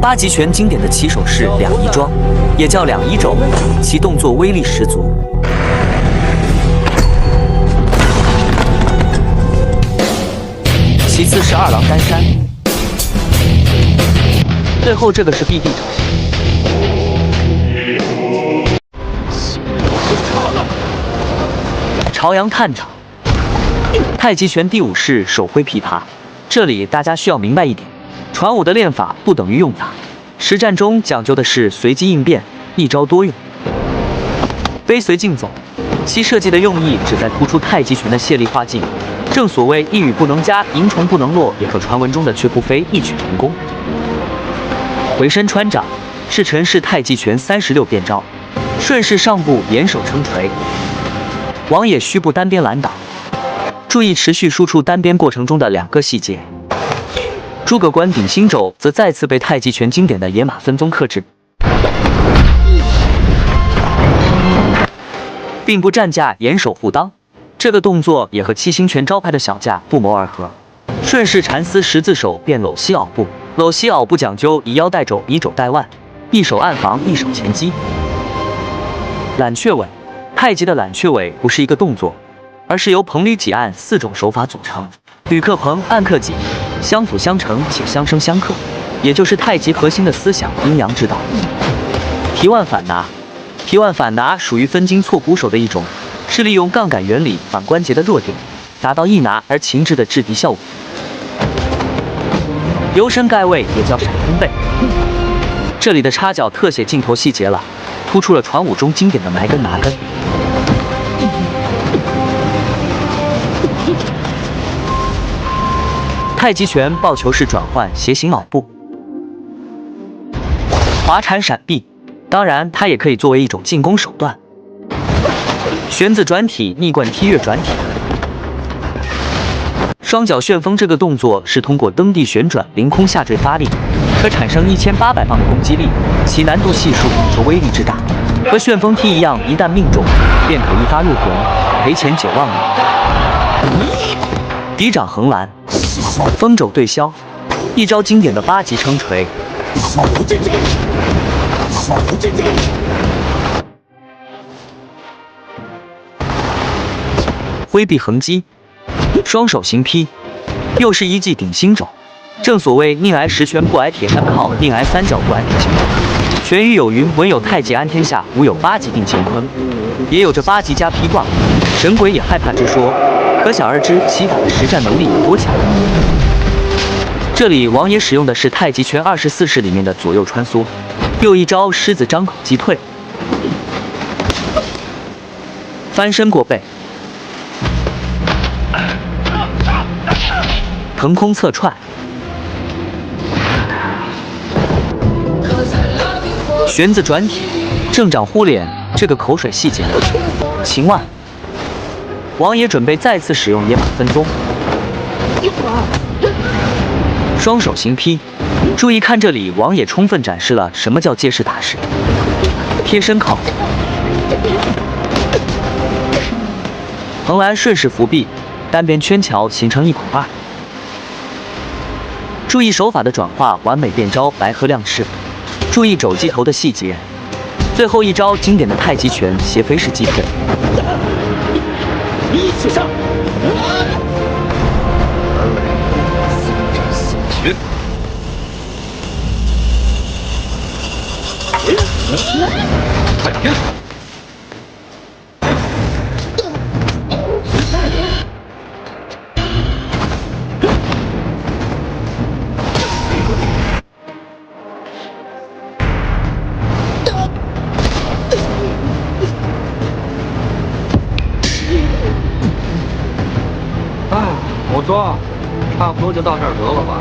八极拳经典的起手是两仪桩，也叫两仪肘，其动作威力十足。其次是二郎担山，最后这个是避地肘。朝阳探掌，太极拳第五式手挥琵琶。这里大家需要明白一点，传武的练法不等于用法，实战中讲究的是随机应变，一招多用，非随竞走。其设计的用意旨在突出太极拳的泄力化劲。正所谓一语不能加，蝇虫不能落，也和传闻中的却不非一举成功。回身穿掌是陈氏太极拳36变招，顺势上步掩手撑锤，王野虚步单边拦挡。注意持续输出单边过程中的2个细节。诸葛观顶心肘则再次被太极拳经典的野马分鬃克制，并不站架掩手护裆。这个动作也和七星拳招牌的小架不谋而合。顺势缠丝十字手变搂膝袄步，搂膝袄步讲究以腰带肘，以肘带腕，一手暗防，一手前击。揽雀尾，太极的揽雀尾不是一个动作，而是由捧捋挤按4种手法组成，捋克捧，按克挤，相辅相成且相生相克，也就是太极核心的思想阴阳之道。提腕反拿，提腕反拿属于分筋错鼓手的一种，是利用杠杆原理反关节的弱点，达到一拿而擒之的制敌效果。留身盖位也叫闪空背，这里的插脚特写镜头细节了，突出了传武中经典的埋根拿根。太极拳抱球式转换斜形袄步，滑铲闪避，当然它也可以作为一种进攻手段。旋子转体逆贯踢跃转体，双脚旋风这个动作是通过蹬地旋转凌空下坠发力，可产生1800磅的攻击力，其难度系数和威力之大，和旋风踢一样，一旦命中，便可一发入魂，赔钱9万5。敌掌横拦，风肘对削，一招经典的8极撑锤。挥臂横击，双手行劈，又是一记顶心肘。正所谓宁挨十拳不挨铁山靠，宁挨3脚不挨铁心肘。拳语有云：文有太极安天下，武有8极定乾坤，也有着8极加劈挂，神鬼也害怕之说。可想而知其打的实战能力有多强。这里王爷使用的是太极拳24式里面的左右穿梭，又一招狮子张口击退，翻身过背，腾空侧踹，旋子转体，正掌呼脸，这个口水细节了。擒腕，王爷准备再次使用野马分鬃，双手行劈。注意看这里，王爷充分展示了什么叫借势打势。贴身靠，横拦顺势扶臂，单边圈桥形成1孔2。注意手法的转化，完美变招白鹤亮翅。注意肘击头的细节。最后一招经典的太极拳斜飞式击退。一起上！去！快点！哎，我说，差不多就到这儿得了吧。